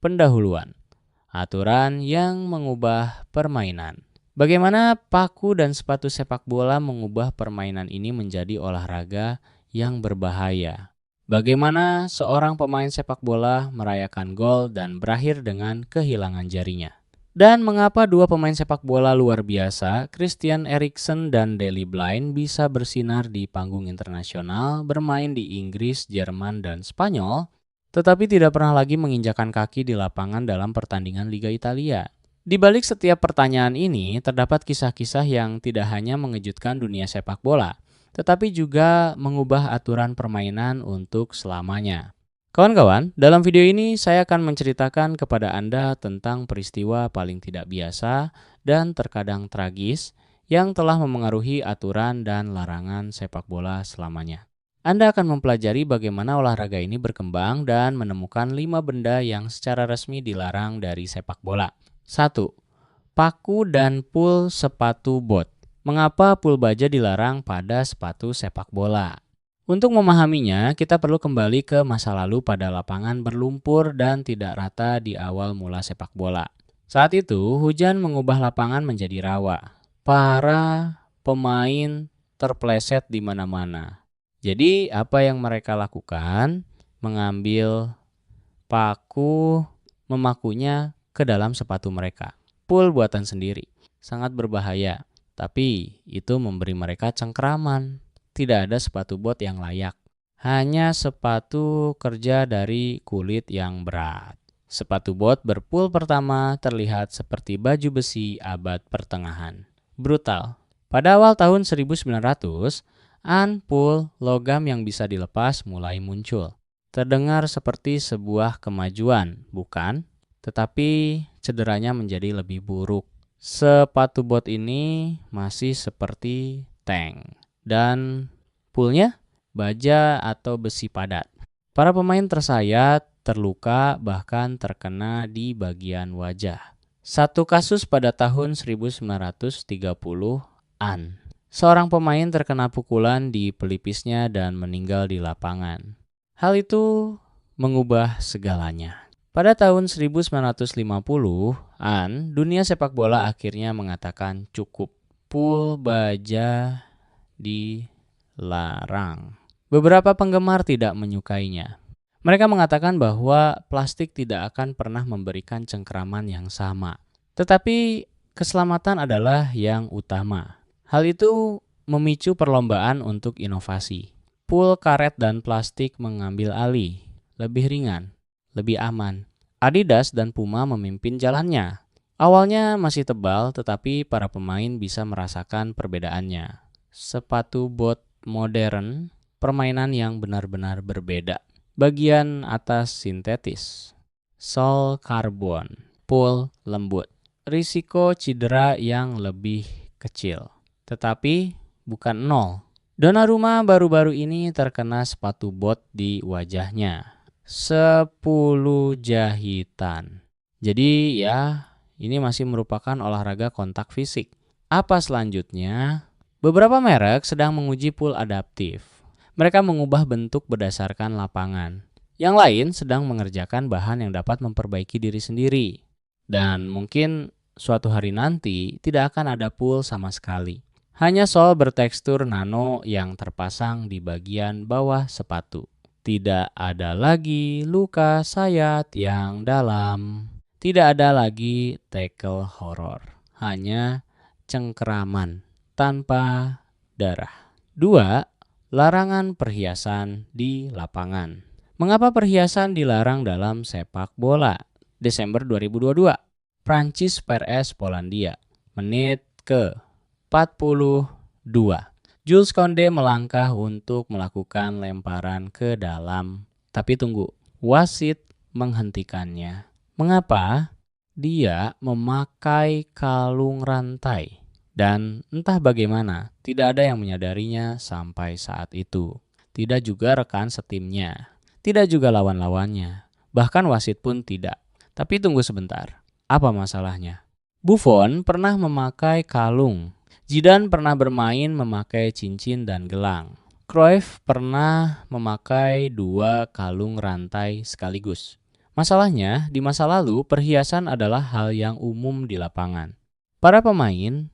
pendahuluan. Aturan yang mengubah permainan. Bagaimana paku dan sepatu sepak bola mengubah permainan ini menjadi olahraga yang berbahaya? Bagaimana seorang pemain sepak bola merayakan gol dan berakhir dengan kehilangan jarinya? Dan mengapa dua pemain sepak bola luar biasa, Christian Eriksen dan Daley Blind, bisa bersinar di panggung internasional, bermain di Inggris, Jerman, dan Spanyol, tetapi tidak pernah lagi menginjakan kaki di lapangan dalam pertandingan Liga Italia? Di balik setiap pertanyaan ini, terdapat kisah-kisah yang tidak hanya mengejutkan dunia sepak bola, tetapi juga mengubah aturan permainan untuk selamanya. Kawan-kawan, dalam video ini saya akan menceritakan kepada Anda tentang peristiwa paling tidak biasa dan terkadang tragis yang telah memengaruhi aturan dan larangan sepak bola selamanya. Anda akan mempelajari bagaimana olahraga ini berkembang dan menemukan 5 benda yang secara resmi dilarang dari sepak bola. 1. Paku dan pul sepatu bot. Mengapa pul baja dilarang pada sepatu sepak bola? Untuk memahaminya, kita perlu kembali ke masa lalu pada lapangan berlumpur dan tidak rata di awal mula sepak bola. Saat itu, hujan mengubah lapangan menjadi rawa. Para pemain terpleset di mana-mana. Jadi, apa yang mereka lakukan? Mengambil paku, memakunya ke dalam sepatu mereka. Pul buatan sendiri. Sangat berbahaya, tapi itu memberi mereka cengkraman. Tidak ada sepatu bot yang layak. Hanya sepatu kerja dari kulit yang berat. Sepatu bot berpul pertama terlihat seperti baju besi abad pertengahan. Brutal. Pada awal tahun 1900, pul logam yang bisa dilepas mulai muncul. Terdengar seperti sebuah kemajuan, bukan? Tetapi cederanya menjadi lebih buruk. Sepatu bot ini masih seperti tank. Dan pulnya baja atau besi padat. Para pemain tersayat, terluka, bahkan terkena di bagian wajah. Satu kasus pada tahun 1930, seorang pemain terkena pukulan di pelipisnya dan meninggal di lapangan. Hal itu mengubah segalanya. Pada tahun 1950, dunia sepak bola akhirnya mengatakan cukup. Pul baja dilarang. Beberapa penggemar tidak menyukainya. Mereka mengatakan bahwa plastik tidak akan pernah memberikan cengkraman yang sama. Tetapi keselamatan adalah yang utama. Hal itu memicu perlombaan untuk inovasi. Pul karet dan plastik mengambil alih. Lebih ringan, lebih aman. Adidas dan Puma memimpin jalannya. Awalnya masih tebal, tetapi para pemain bisa merasakan perbedaannya. Sepatu bot modern, permainan yang benar-benar berbeda. Bagian atas sintetis, sol karbon, pul lembut. Risiko cedera yang lebih kecil, tetapi bukan nol. Donnarumma baru-baru ini terkena sepatu bot di wajahnya. 10 jahitan. Jadi ya, ini masih merupakan olahraga kontak fisik. Apa selanjutnya? Beberapa merek sedang menguji pul adaptif. Mereka mengubah bentuk berdasarkan lapangan. Yang lain sedang mengerjakan bahan yang dapat memperbaiki diri sendiri. Dan mungkin suatu hari nanti tidak akan ada pul sama sekali. Hanya sol bertekstur nano yang terpasang di bagian bawah sepatu. Tidak ada lagi luka sayat yang dalam. Tidak ada lagi tackle horor. Hanya cengkeraman tanpa darah. 2. Larangan perhiasan di lapangan. Mengapa perhiasan dilarang dalam sepak bola? Desember 2022. Prancis vs Polandia. Menit ke 42. Jules Koundé melangkah untuk melakukan lemparan ke dalam. Tapi tunggu, wasit menghentikannya. Mengapa? Dia memakai kalung rantai. Dan entah bagaimana, tidak ada yang menyadarinya sampai saat itu. Tidak juga rekan setimnya. Tidak juga lawan-lawannya. Bahkan wasit pun tidak. Tapi tunggu sebentar. Apa masalahnya? Buffon pernah memakai kalung. Zidane pernah bermain memakai cincin dan gelang. Cruyff pernah memakai 2 kalung rantai sekaligus. Masalahnya, di masa lalu perhiasan adalah hal yang umum di lapangan. Para pemain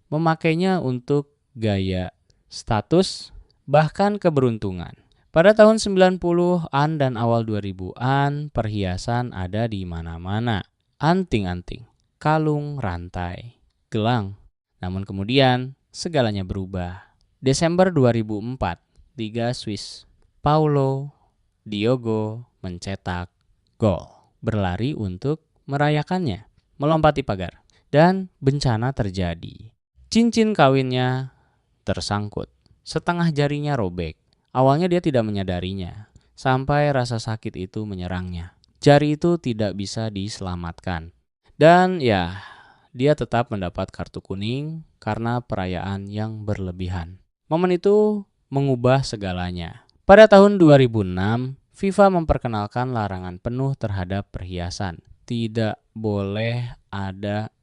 memakainya untuk gaya, status, bahkan keberuntungan. Pada tahun 90-an dan awal 2000-an, perhiasan ada di mana-mana. Anting-anting, kalung rantai, gelang. Namun kemudian, segalanya berubah. Desember 2004, Liga Swiss, Paulo Diogo mencetak gol. Berlari untuk merayakannya, melompati pagar. Dan bencana terjadi. Cincin kawinnya tersangkut. Setengah jarinya robek. Awalnya dia tidak menyadarinya, sampai rasa sakit itu menyerangnya. Jari itu tidak bisa diselamatkan. Dan ya, dia tetap mendapat kartu kuning karena perayaan yang berlebihan. Momen itu mengubah segalanya. Pada tahun 2006, FIFA memperkenalkan larangan penuh terhadap perhiasan. Tidak boleh ada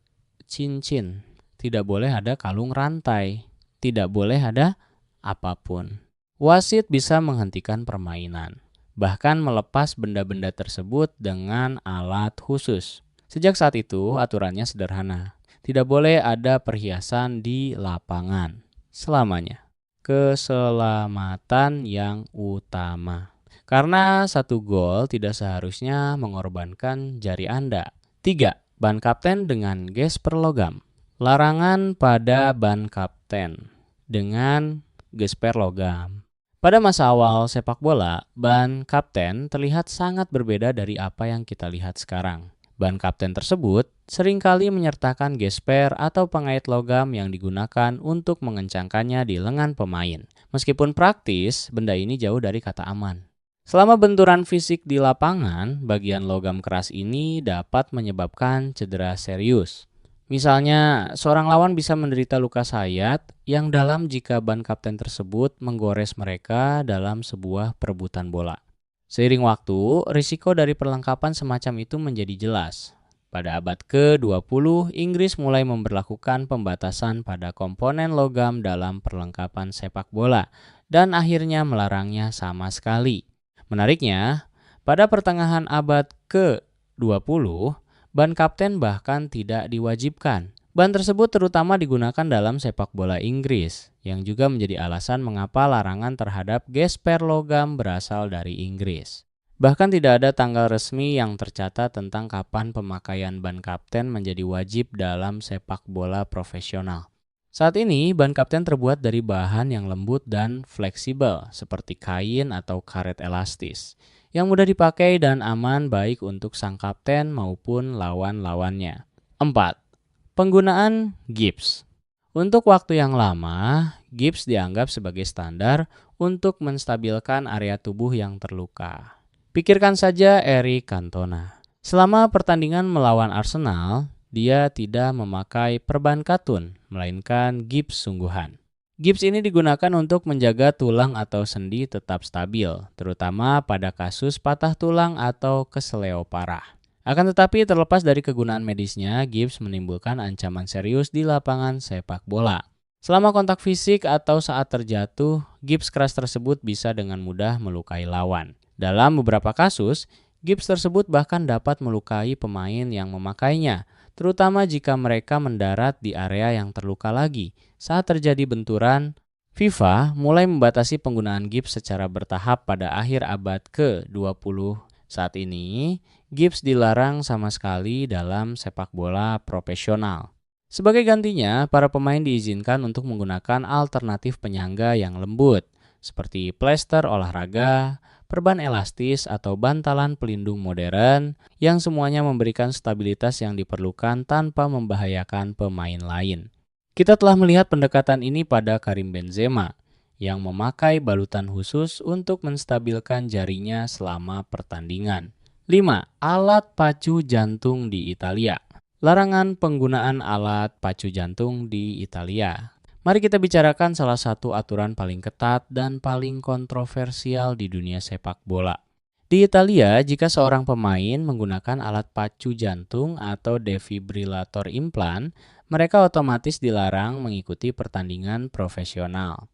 cincin, tidak boleh ada kalung rantai, tidak boleh ada apapun. Wasit bisa menghentikan permainan, bahkan melepas benda-benda tersebut dengan alat khusus. Sejak saat itu, aturannya sederhana. Tidak boleh ada perhiasan di lapangan selamanya. Keselamatan yang utama. Karena satu gol tidak seharusnya mengorbankan jari Anda. 3. Ban kapten dengan gesper logam. Larangan pada ban kapten dengan gesper logam. Pada masa awal sepak bola, ban kapten terlihat sangat berbeda dari apa yang kita lihat sekarang. Ban kapten tersebut seringkali menyertakan gesper atau pengait logam yang digunakan untuk mengencangkannya di lengan pemain. Meskipun praktis, benda ini jauh dari kata aman. Selama benturan fisik di lapangan, bagian logam keras ini dapat menyebabkan cedera serius. Misalnya, seorang lawan bisa menderita luka sayat yang dalam jika ban kapten tersebut menggores mereka dalam sebuah perebutan bola. Seiring waktu, risiko dari perlengkapan semacam itu menjadi jelas. Pada abad ke-20, Inggris mulai memberlakukan pembatasan pada komponen logam dalam perlengkapan sepak bola dan akhirnya melarangnya sama sekali. Menariknya, pada pertengahan abad ke-20, ban kapten bahkan tidak diwajibkan. Ban tersebut terutama digunakan dalam sepak bola Inggris, yang juga menjadi alasan mengapa larangan terhadap gesper logam berasal dari Inggris. Bahkan tidak ada tanggal resmi yang tercatat tentang kapan pemakaian ban kapten menjadi wajib dalam sepak bola profesional. Saat ini, ban kapten terbuat dari bahan yang lembut dan fleksibel, seperti kain atau karet elastis, yang mudah dipakai dan aman baik untuk sang kapten maupun lawan-lawannya. 4. Penggunaan gips. Untuk waktu yang lama, gips dianggap sebagai standar untuk menstabilkan area tubuh yang terluka. Pikirkan saja Eric Cantona. Selama pertandingan melawan Arsenal, dia tidak memakai perban katun, melainkan gips sungguhan. Gips ini digunakan untuk menjaga tulang atau sendi tetap stabil, terutama pada kasus patah tulang atau keseleo parah. Akan tetapi terlepas dari kegunaan medisnya, gips menimbulkan ancaman serius di lapangan sepak bola. Selama kontak fisik atau saat terjatuh, gips keras tersebut bisa dengan mudah melukai lawan. Dalam beberapa kasus, gips tersebut bahkan dapat melukai pemain yang memakainya, terutama jika mereka mendarat di area yang terluka lagi. Saat terjadi benturan, FIFA mulai membatasi penggunaan gips secara bertahap pada akhir abad ke-20. Saat ini, gips dilarang sama sekali dalam sepak bola profesional. Sebagai gantinya, para pemain diizinkan untuk menggunakan alternatif penyangga yang lembut, seperti plester olahraga, perban elastis atau bantalan pelindung modern yang semuanya memberikan stabilitas yang diperlukan tanpa membahayakan pemain lain. Kita telah melihat pendekatan ini pada Karim Benzema yang memakai balutan khusus untuk menstabilkan jarinya selama pertandingan. 5. Alat pacu jantung di Italia. Larangan penggunaan alat pacu jantung di Italia. Mari kita bicarakan salah satu aturan paling ketat dan paling kontroversial di dunia sepak bola. Di Italia, jika seorang pemain menggunakan alat pacu jantung atau defibrilator implan, mereka otomatis dilarang mengikuti pertandingan profesional.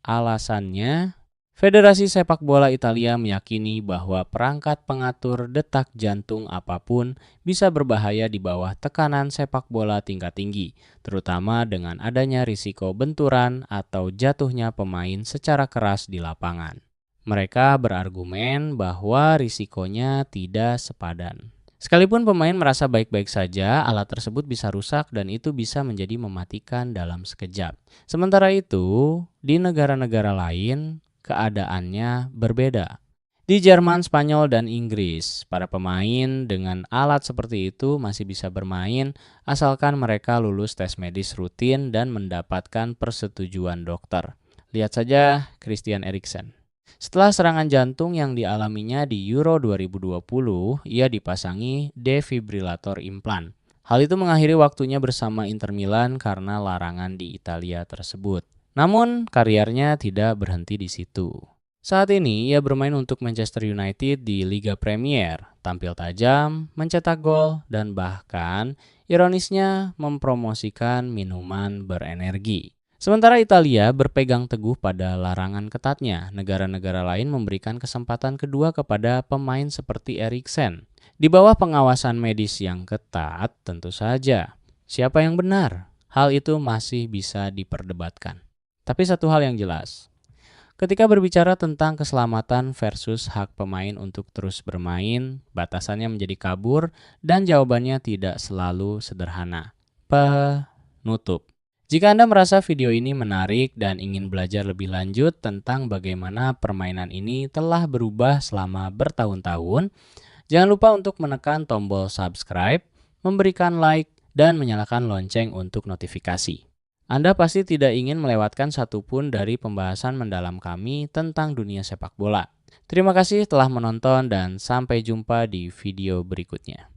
Alasannya, Federasi Sepak Bola Italia meyakini bahwa perangkat pengatur detak jantung apapun bisa berbahaya di bawah tekanan sepak bola tingkat tinggi, terutama dengan adanya risiko benturan atau jatuhnya pemain secara keras di lapangan. Mereka berargumen bahwa risikonya tidak sepadan. Sekalipun pemain merasa baik-baik saja, alat tersebut bisa rusak dan itu bisa menjadi mematikan dalam sekejap. Sementara itu, di negara-negara lain, keadaannya berbeda. Di Jerman, Spanyol, dan Inggris, para pemain dengan alat seperti itu masih bisa bermain asalkan mereka lulus tes medis rutin dan mendapatkan persetujuan dokter. Lihat saja Christian Eriksen. Setelah serangan jantung yang dialaminya di Euro 2020, ia dipasangi defibrilator implan. Hal itu mengakhiri waktunya bersama Inter Milan karena larangan di Italia tersebut. Namun, karirnya tidak berhenti di situ. Saat ini, ia bermain untuk Manchester United di Liga Premier, tampil tajam, mencetak gol, dan bahkan, ironisnya, mempromosikan minuman berenergi. Sementara Italia berpegang teguh pada larangan ketatnya, negara-negara lain memberikan kesempatan kedua kepada pemain seperti Eriksen. Di bawah pengawasan medis yang ketat, tentu saja. Siapa yang benar? Hal itu masih bisa diperdebatkan. Tapi satu hal yang jelas, ketika berbicara tentang keselamatan versus hak pemain untuk terus bermain, batasannya menjadi kabur dan jawabannya tidak selalu sederhana. Penutup. Jika Anda merasa video ini menarik dan ingin belajar lebih lanjut tentang bagaimana permainan ini telah berubah selama bertahun-tahun, jangan lupa untuk menekan tombol subscribe, memberikan like, dan menyalakan lonceng untuk notifikasi. Anda pasti tidak ingin melewatkan satupun dari pembahasan mendalam kami tentang dunia sepak bola. Terima kasih telah menonton dan sampai jumpa di video berikutnya.